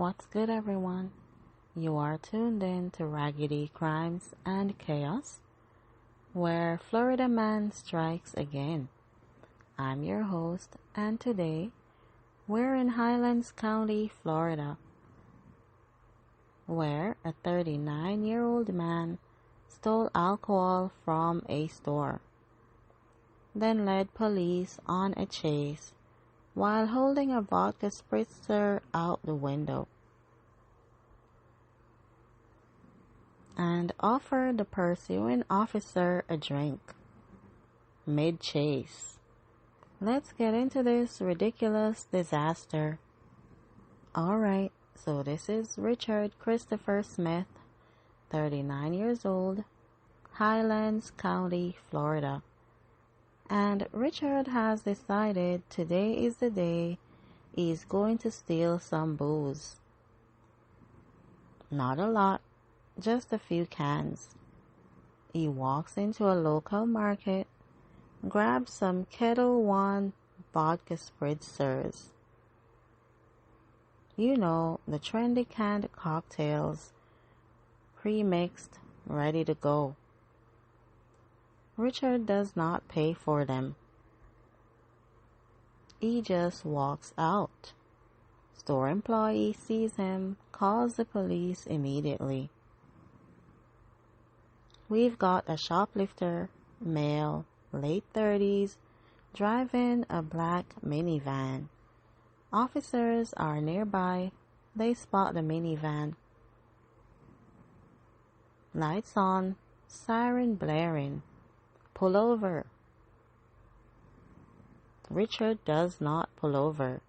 What's good, everyone? You are tuned in to Raggedy Crimes and Chaos, where Florida man strikes again. I'm your host, and today we're in Highlands County, Florida, where a 39-year-old man stole alcohol from a store, then led police on a chase while holding a vodka spritzer out the window, and offered the pursuing officer a drink mid-chase. Let's get into this ridiculous disaster. Alright, so this is Richard Christopher Smith, 39 years old, Highlands County, Florida. And Richard has decided today is the day he's going to steal some booze. Not a lot, just a few cans. He walks into a local market, grabs some Ketel One vodka spritzers. You know, the trendy canned cocktails, pre-mixed, ready to go. Richard does not pay for them. He just walks out. Store employee sees him, calls the police immediately. We've got a shoplifter, male, late 30s, driving a black minivan. Officers are nearby. They spot the minivan. Lights on, siren blaring. Pull over. Richard does not pull over.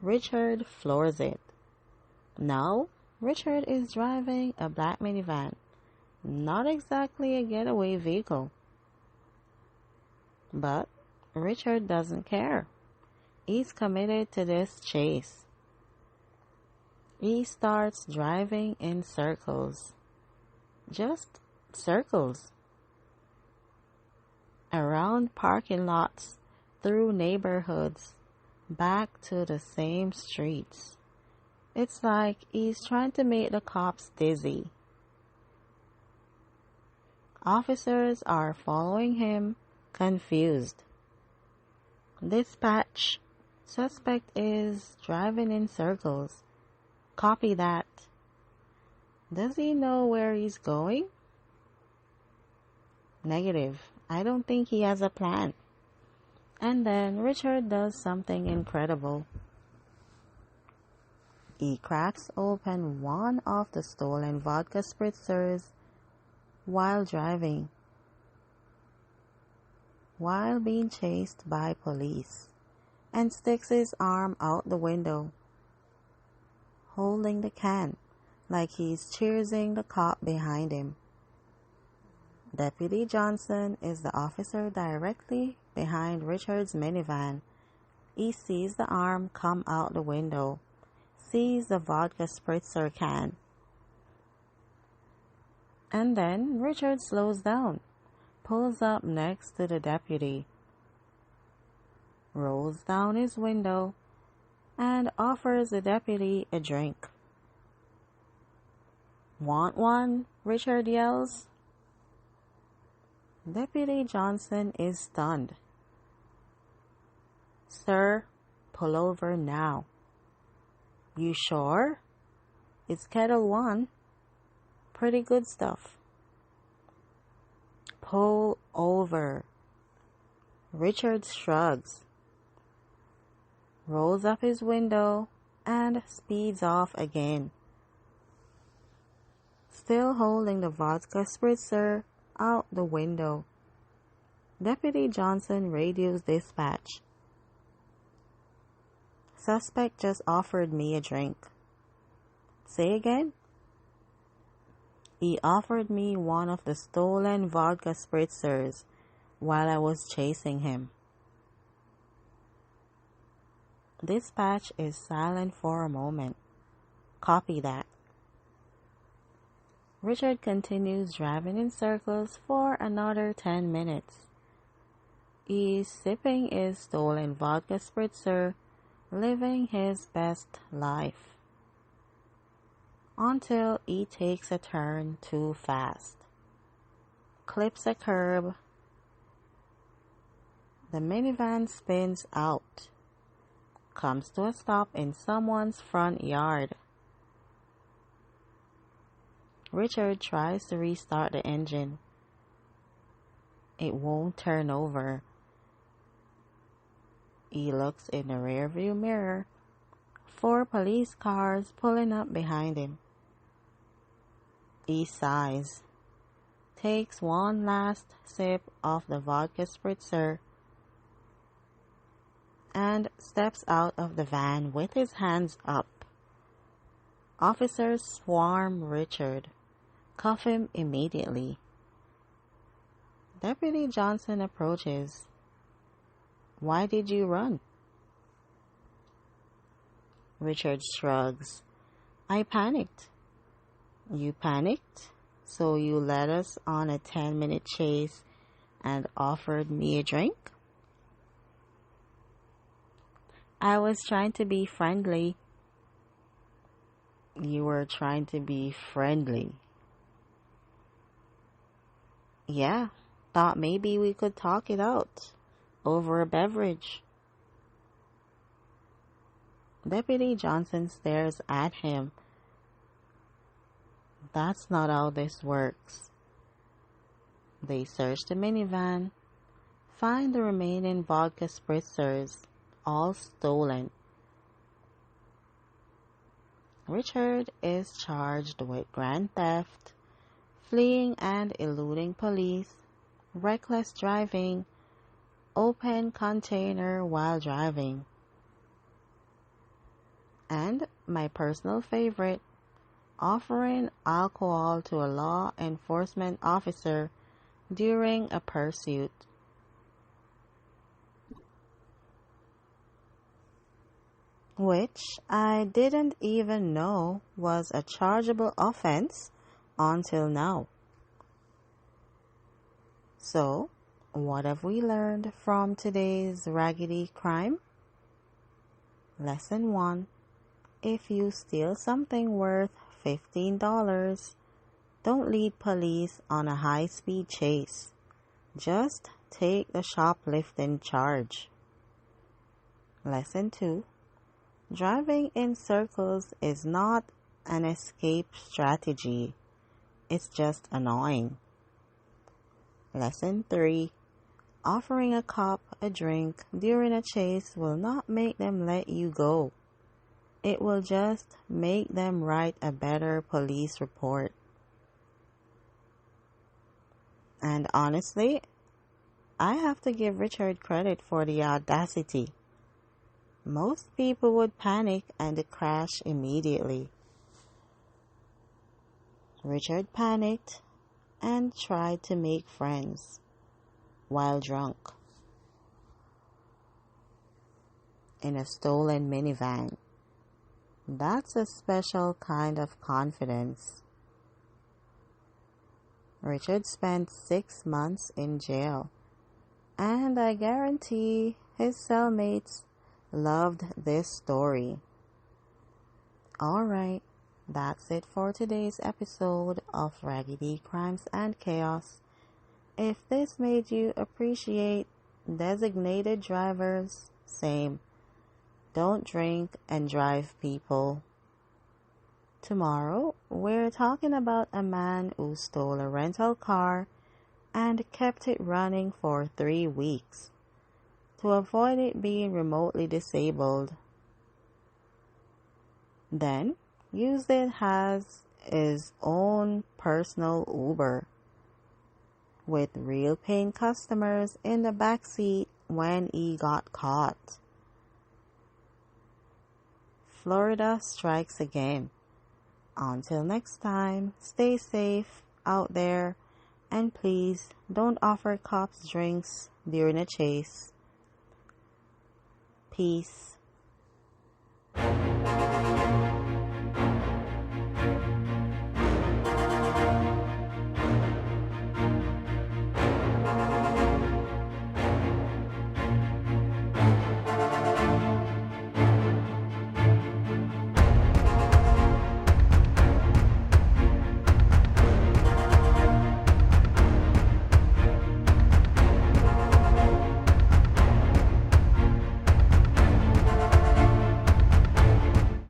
Richard floors it. Now, Richard is driving a black minivan. Not exactly a getaway vehicle. But Richard doesn't care. He's committed to this chase. He starts driving in circles. Just circles. Around parking lots, through neighborhoods, back to the same streets. It's like he's trying to make the cops dizzy. Officers are following him, confused. Dispatch, suspect is driving in circles. Copy that. Does he know where he's going? Negative. I don't think he has a plan. And then Richard does something incredible. He cracks open one of the stolen vodka spritzers while driving, while being chased by police, and sticks his arm out the window, holding the can like he's cheersing the cop behind him. Deputy Johnson is the officer directly behind Richard's minivan. He sees the arm come out the window, sees the vodka spritzer can. And then Richard slows down, pulls up next to the deputy, rolls down his window, and offers the deputy a drink. Want one? Richard yells. Deputy Johnson is stunned. Sir, pull over now. You sure? It's Ketel One. Pretty good stuff. Pull over. Richard shrugs, rolls up his window, and speeds off again. Still holding the vodka spritzer out the window. Deputy Johnson radios dispatch. Suspect just offered me a drink. Say again? He offered me one of the stolen vodka spritzers while I was chasing him. Dispatch is silent for a moment. Copy that. Richard continues driving in circles for another 10 minutes. He's sipping his stolen vodka spritzer, living his best life. until he takes a turn too fast, clips a curb, the minivan spins out, comes to a stop in someone's front yard. Richard tries to restart the engine. It won't turn over. He looks in the rearview mirror. 4 police cars pulling up behind him. He sighs, takes one last sip of the vodka Spritzer, and steps out of the van with his hands up. Officers swarm Richard, cuff him immediately. Deputy Johnson approaches. "Why did you run?" Richard shrugs. "I panicked." "You panicked? So you led us on a 10-minute chase and offered me a drink?" "I was trying to be friendly." "You were trying to be friendly?" "Yeah, thought maybe we could talk it out over a beverage." Deputy Johnson stares at him. "That's not how this works." They search the minivan, find the remaining vodka spritzers, all stolen. Richard is charged with grand theft, fleeing and eluding police, reckless driving, open container while driving, and my personal favorite, offering alcohol to a law enforcement officer during a pursuit. Which I didn't even know was a chargeable offense until now. So, what have we learned from today's Raggedy crime? Lesson 1. If you steal something worth $15, don't lead police on a high-speed chase. Just take the shoplifting charge. Lesson 2. Driving in circles is not an escape strategy. It's just annoying. Lesson 3. Offering a cop a drink during a chase will not make them let you go. It will just make them write a better police report. And honestly, I have to give Richard credit for the audacity. Most people would panic and crash immediately. Richard panicked and tried to make friends while drunk in a stolen minivan. That's a special kind of confidence. Richard spent 6 months in jail, and I guarantee his cellmates loved this story. Alright, that's it for today's episode of Raggedy Crimes and Chaos. If this made you appreciate designated drivers, same. Don't drink and drive, people. Tomorrow, we're talking about a man who stole a rental car and kept it running for 3 weeks to avoid it being remotely disabled. Then, used it as his own personal Uber, with real paying customers in the backseat when he got caught. Florida strikes again. Until next time, stay safe out there, and please don't offer cops drinks during a chase. Peace.